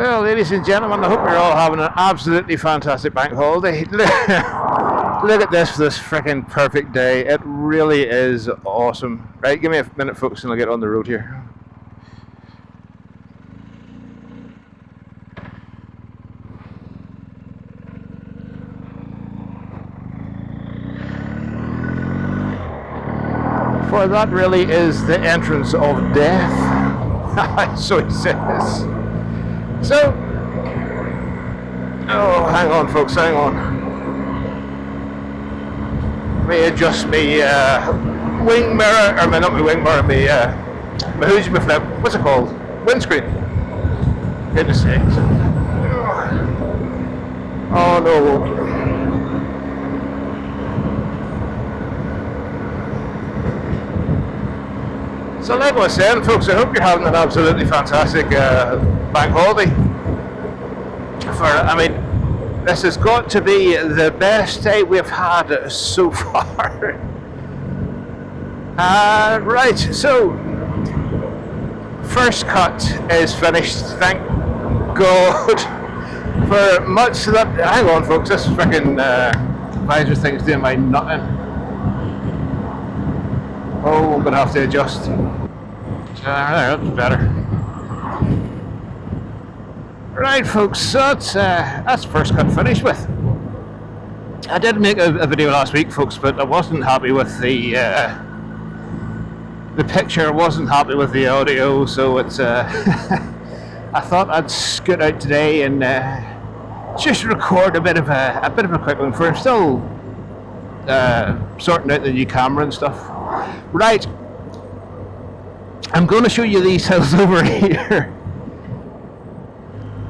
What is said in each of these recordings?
Well, ladies and gentlemen, I hope you're all having an absolutely fantastic bank holiday. Look at this freaking perfect day. It really is awesome. Right, give me a minute, folks, and I'll get on the road here. For that really is the entrance of death. So he says. So, oh, hang on, folks, hang on. Let me adjust my wing mirror, or not my wing mirror, my who's my flip, what's it called? Windscreen. Goodness sakes. Oh no. So like I was saying, folks, I hope you're having an absolutely fantastic bank holiday. I mean, this has got to be the best day we've had so far. Right, so first cut is finished, thank God. For much of that, hang on, folks, this freaking visor thing's doing my nutting. Oh, I'm going to have to adjust. That's better. Right, folks, so that's first cut finished with. I did make a video last week, folks, but I wasn't happy with the picture, I wasn't happy with the audio, so it's I thought I'd scoot out today and just record a bit of a quick one for still sorting out the new camera and stuff. Right, I'm going to show you these hills over here.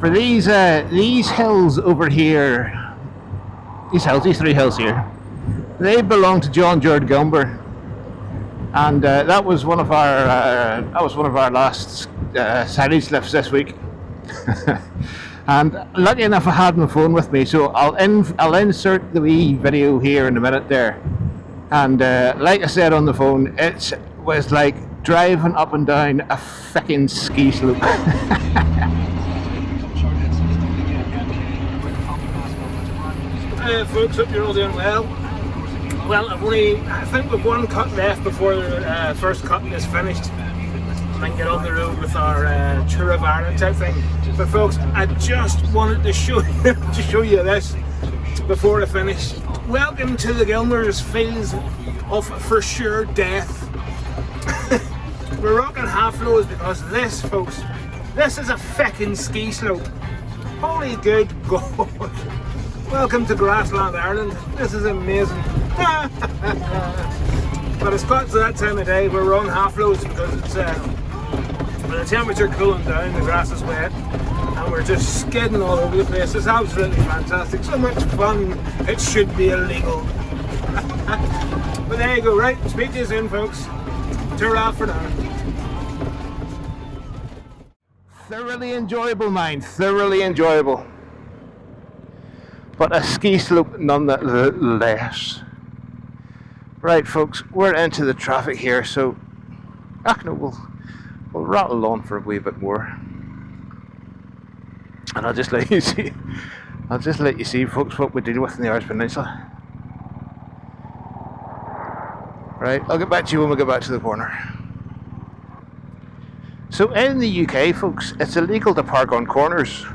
For these hills over here, these three hills here, they belong to John George Gilmer, and that was one of our last Silage lifts this week. And lucky enough, I had my phone with me, so I'll insert the wee video here in a minute there. And like I said on the phone, it was like driving up and down a fucking ski slope. Folks, hope you're all doing well. Well, I think we've one cut left before the first cut is finished. And then get on the road with our Tour of Ireland type thing. But folks, I just wanted to show you this before I finish. Welcome to the Gilmer's Fields of for sure death. We're rocking half lows because this, folks, this is a feckin' ski slope. Holy good God. Welcome to Grassland, Ireland. This is amazing. But it's got to that time of day where we're on half lows because it's with the temperature cooling down, the grass is wet, and we're just skidding all over the place. It's absolutely fantastic. So much fun, it should be illegal. But there you go, right? Speak to you soon, folks. Ta-ra for now. Thoroughly enjoyable, mind. Thoroughly enjoyable. But a ski slope nonetheless. Right, folks, we're into the traffic here, so we'll rattle on for a wee bit more. And I'll just let you see. Folks, what we deal with in the Irish Peninsula. Right, I'll get back to you when we get back to the corner. So in the UK, folks, it's illegal to park on corners.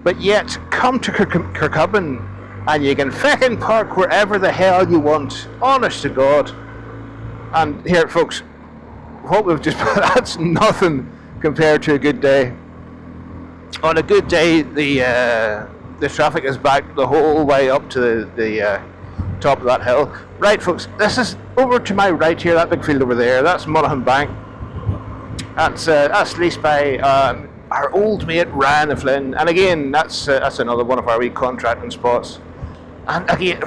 But yet, come to Kirkcudbright and you can fucking park wherever the hell you want. Honest to God. And here, folks, what we've just that's nothing compared to a good day. On a good day, the traffic is back the whole way up to the top of that hill. Right, folks, this is over to my right here, that big field over there. That's Monaghan Bank. That's leased by our old mate Ryan and Flynn. And again, that's another one of our wee contracting spots. And again,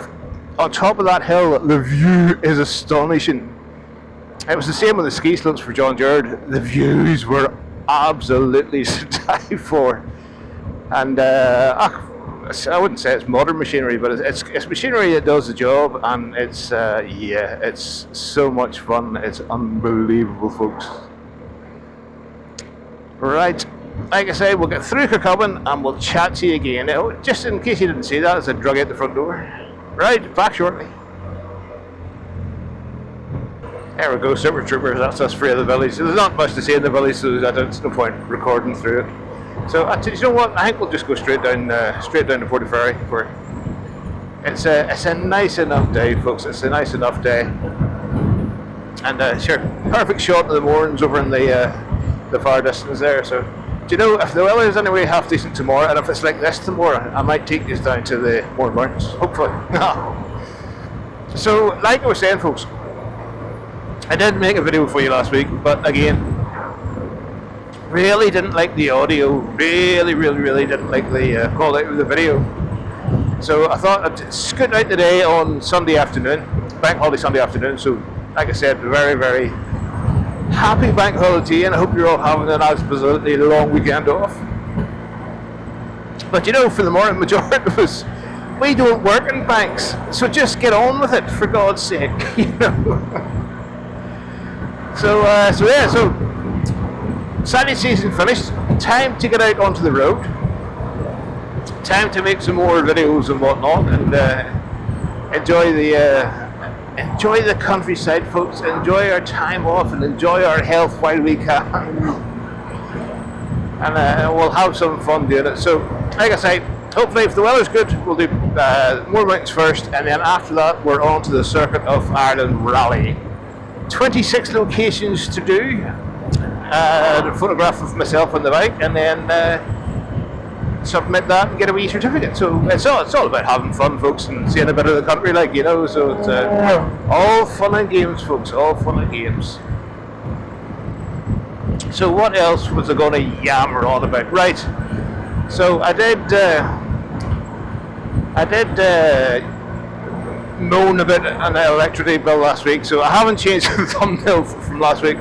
on top of that hill, the view is astonishing. It was the same with the ski slopes for John George. The views were absolutely to die for. And I wouldn't say it's modern machinery, but it's machinery that does the job, and it's it's so much fun. It's unbelievable, folks. Right, like I say, we'll get through Kirkcalban and we'll chat to you again. Just in case you didn't see that, it's a drug out the front door. Right, back shortly. There we go, Super Troopers, that's us free of the village. There's not much to see in the village, so there's no point recording through it. So, you know what, I think we'll just go straight down to Portaferry. It's a nice enough day, folks, it's a nice enough day. And sure, perfect shot of the Mournes over in the far distance there. So, do you know, if the weather is anyway half decent tomorrow, and if it's like this tomorrow, I might take this down to the Mourne Mountains, hopefully. So, like I was saying, folks, I did make a video for you last week, but again, really didn't like the audio, really didn't like the quality of the video. So I thought I'd scoot out today on Sunday afternoon, bank holiday Sunday afternoon. So like I said, very happy bank holiday, and I hope you're all having an absolutely long weekend off. But you know, for the majority of us, we don't work in banks, so just get on with it, for God's sake, you know. So Saturday season finished. Time to get out onto the road. Time to make some more videos and whatnot, and enjoy the countryside, folks. Enjoy our time off and enjoy our health while we can. And we'll have some fun doing it. So, like I say, hopefully if the weather's good, we'll do Mourne Mountains first, and then after that we're on to the Circuit of Ireland Rally. 26 locations to do, a photograph of myself on the bike, and then submit that and get a wee certificate. So it's all about having fun, folks, and seeing a bit of the country, like, you know. So it's all fun and games, folks, all fun and games. So what else was I going to yammer on about? Right, so I did moan about an electricity bill last week, so I haven't changed the thumbnail from last week.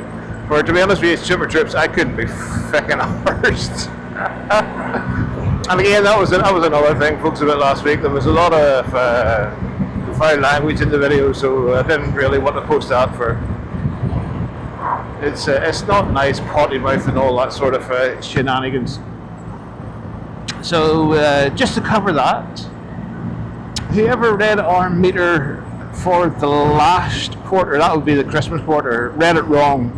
For, to be honest with you, Super Trips, I couldn't be fucking arsed. And again, that was another thing, folks, about last week. There was a lot of foul language in the video, so I didn't really want to post that. For it's not nice, potty mouth and all that sort of shenanigans. So just to cover that, whoever read our meter for the last quarter, that would be the Christmas quarter, read it wrong.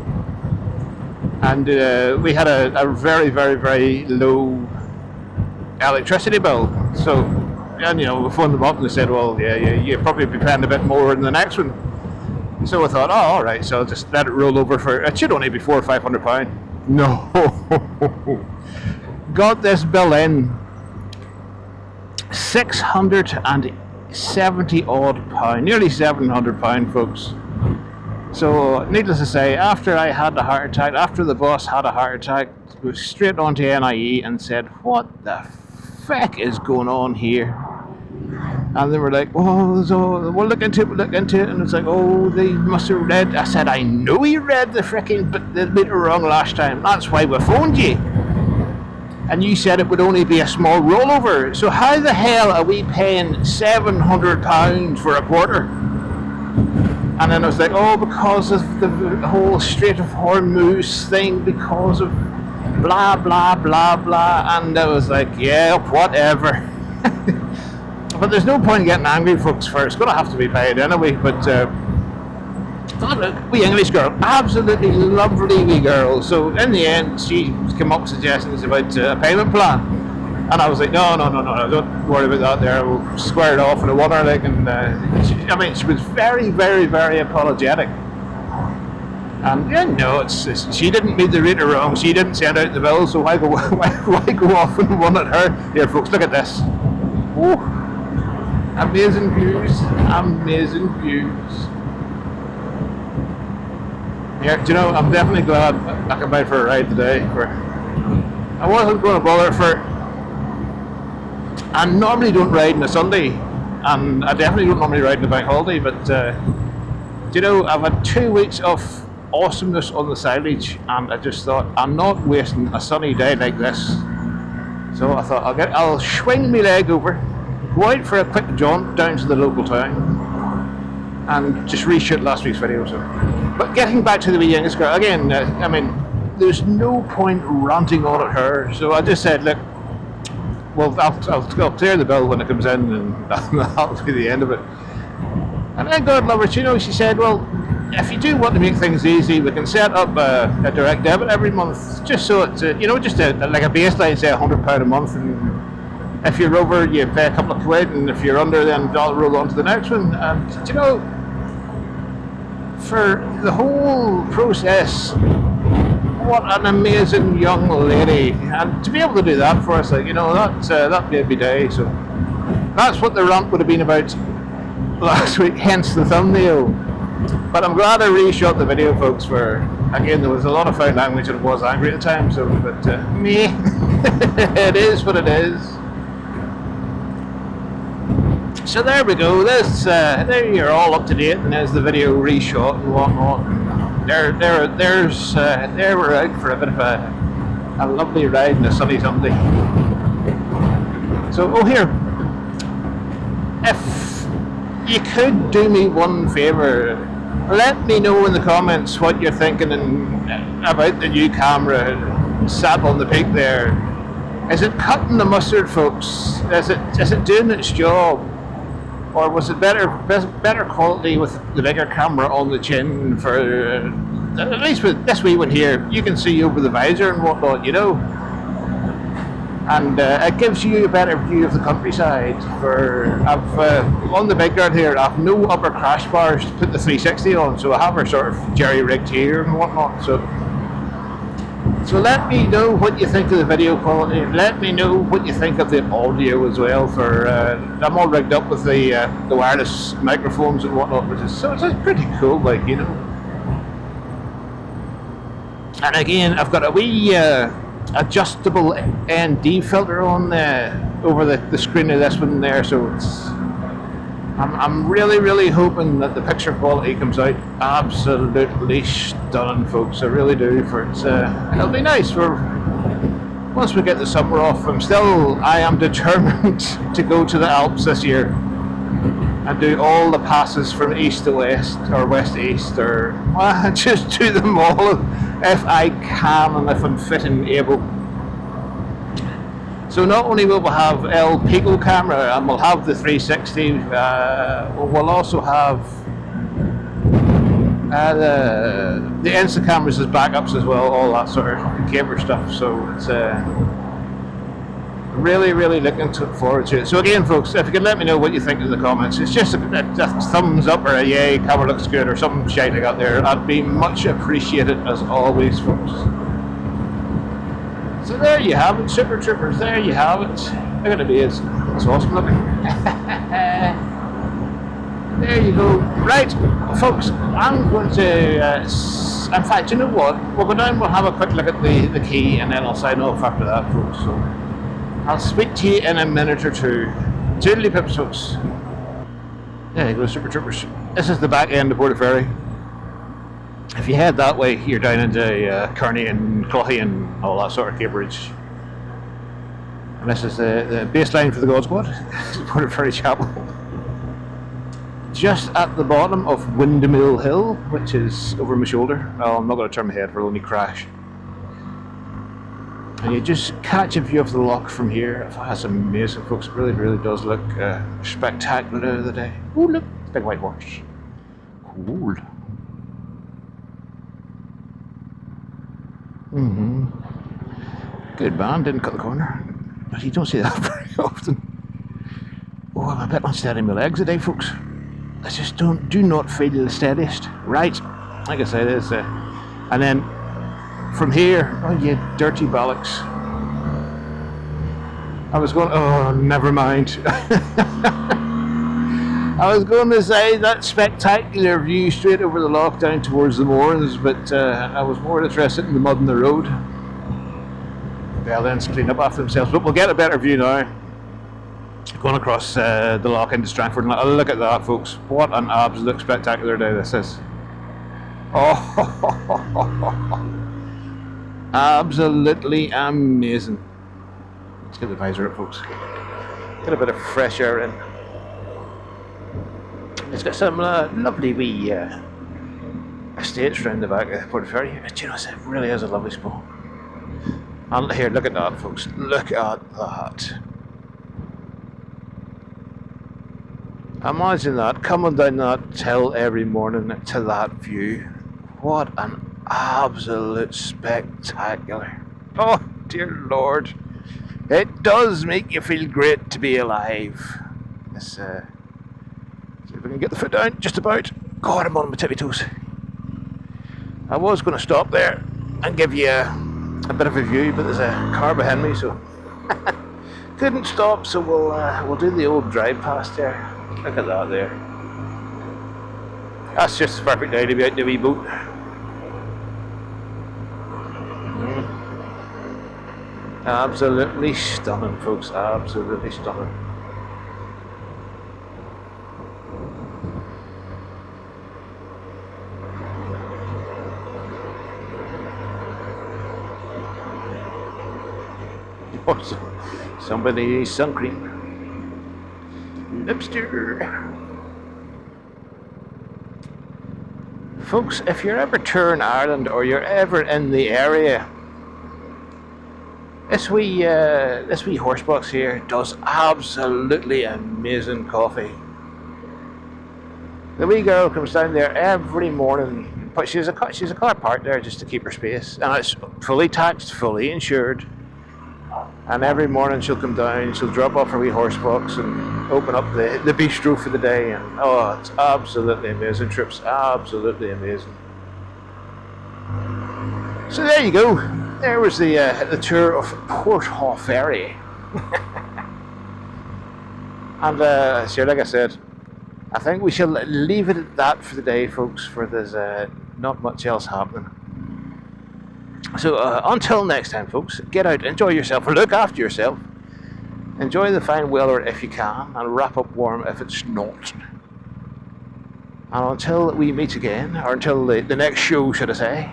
And we had a very low electricity bill. So, and you know, we phoned them up and they said, well, yeah, you'll probably be paying a bit more in the next one. So I thought, oh, all right, so I'll just let it roll over for, it should only be £400 or £500. No. Got this bill in, 670 odd pound, nearly £700, folks. So needless to say, after I had the heart attack, after the boss had a heart attack, we went straight on to NIE and said, what the feck is going on here? And they were like, oh, so we'll look into it, and it's like, oh, they must have read. I said, I know you read the meter wrong last time, that's why we phoned you. And you said it would only be a small rollover. So how the hell are we paying £700 for a quarter? And then I was like, oh, because of the whole Strait of Hormuz thing, because of blah, blah, blah, blah. And I was like, yeah, whatever. But there's no point in getting angry, folks, for it's going to have to be paid anyway. But wee English girl, absolutely lovely wee girl. So in the end, she came up with suggestions about a payment plan, and I was like, no, don't worry about that. There, we'll square it off in a water, like. And she was very apologetic. And yeah, no, she didn't meet the reader wrong. She didn't send out the bill, so why go off and run at her? Here, folks, look at this. Ooh, amazing views. Yeah, do you know, I'm definitely glad I came out for a ride today. I wasn't going to bother for. I normally don't ride on a Sunday, and I definitely don't normally ride on a bank holiday, but do you know, I've had 2 weeks of awesomeness on the Silage, and I just thought, I'm not wasting a sunny day like this. So I thought, I'll swing my leg over, go out for a quick jaunt down to the local town, and just reshoot last week's video. So. But getting back to the wee youngest girl, again, there's no point ranting on at her. So I just said, look, well, I'll clear the bill when it comes in, and that'll be the end of it. And then God love her, she said, well, if you do want to make things easy, we can set up a direct debit every month, just so it's, just like a baseline, say £100 a month, and if you're over, you pay a couple of quid, and if you're under, then I'll roll on to the next one. And, for the whole process, what an amazing young lady, and to be able to do that for us, that made me day. So that's what the rant would have been about last week, hence the thumbnail. But I'm glad I reshot the video, folks, where again there was a lot of foul language and I was angry at the time. So, but me, it is what it is. So there we go. There you're all up to date, and there's the video reshot and whatnot. There we're out for a bit of a lovely ride in a sunny Sunday. So, here, if you could do me one favour, let me know in the comments what you're thinking about the new camera sat on the peak there. Is it cutting the mustard, folks? Is it doing its job? Or was it better quality with the bigger camera on the chin? For at least with this wee one here, you can see over the visor and whatnot, and it gives you a better view of the countryside. I've on the big guard here, I've no upper crash bars to put the 360 on, so I have her sort of jerry rigged here and whatnot. So let me know what you think of the video quality. Let me know what you think of the audio as well. I'm all rigged up with the wireless microphones and whatnot, which is pretty cool, And again, I've got a wee adjustable ND filter on over the screen of this one there, so I'm really, really hoping that the picture quality comes out absolutely stunning, folks. I really do. It'll be nice once we get the summer off. I am determined to go to the Alps this year and do all the passes from east to west, or west to east, or just do them all if I can and if I'm fit and able. So not only will we have El Pico camera, and we'll have the 360, we'll also have the Insta cameras as backups as well, all that sort of camera stuff. So it's really, really looking forward to it. So again, folks, if you could let me know what you think in the comments, it's just a thumbs up or a yay, camera looks good, or something shite like that there. I'd be much appreciated as always, folks. So there you have it, Super Troopers, there you have it. Look at it, it's awesome looking. There you go. Right, folks, I'm going to, in fact, you know what? We'll go down, we'll have a quick look at the key, and then I'll sign off after that, folks. So I'll speak to you in a minute or two. Toodly pips, folks. There you go, Super Troopers. This is the back end of Portaferry. If you head that way, you're down into Kearney and Cloughy and all that sort of caperage. And this is the baseline for the God Squad. Portaferry Chapel. Just at the bottom of Windmill Hill, which is over my shoulder. Oh, I'm not going to turn my head for it'll only crash. And you just catch a view of the loch from here. That's amazing, folks. It really, really does look spectacular of the day. Oh, look, big white horse. Cool. Good man, didn't cut the corner. But you don't see that very often. Oh, I'm a bit unsteady in my legs today, folks. I just do not feel the steadiest. Right, like I said, it's and then from here, oh you dirty bollocks. I was going, oh never mind. I was going to say that spectacular view straight over the loch down towards the Mournes, but I was more interested in the mud in the road. Well, then clean up after themselves, but we'll get a better view now. Going across the loch into Strangford, and look at that, folks. What an absolute spectacular day this is. Oh, absolutely amazing. Let's get the visor up, folks. Get a bit of fresh air in. It's got some lovely wee estates round the back of Portaferry. Do you know, it really is a lovely spot. And here, look at that, folks. Look at that. Imagine that, coming down that hill every morning to that view. What an absolute spectacular. Oh, dear Lord. It does make you feel great to be alive. Let's see if we can get the foot down, just about. God, I'm on my tippy toes. I was going to stop there and give you a bit of a view, but there's a car behind me, so couldn't stop. So we'll do the old drive past there. Look at that there. That's just a perfect day to be out in the wee boat. Absolutely stunning, folks. Absolutely stunning. Oh, somebody needs sun cream. Lipster. Folks, if you're ever touring Ireland or you're ever in the area, this wee horse box here does absolutely amazing coffee. The wee girl comes down there every morning, but she's a car parked there just to keep her space, and it's fully taxed, fully insured. And every morning she'll come down, she'll drop off her wee horse box and open up the bistro for the day, and oh, it's absolutely amazing. Trip's absolutely amazing. So there you go. There was the tour of Portaferry. And so like I said, I think we shall leave it at that for the day, folks, for there's not much else happening. So until next time, folks, get out, enjoy yourself, look after yourself, enjoy the fine weather if you can, and wrap up warm if it's not. And until we meet again, or until the next show, should I say,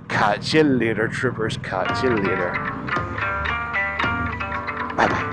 catch you later, troopers, catch you later. Bye-bye.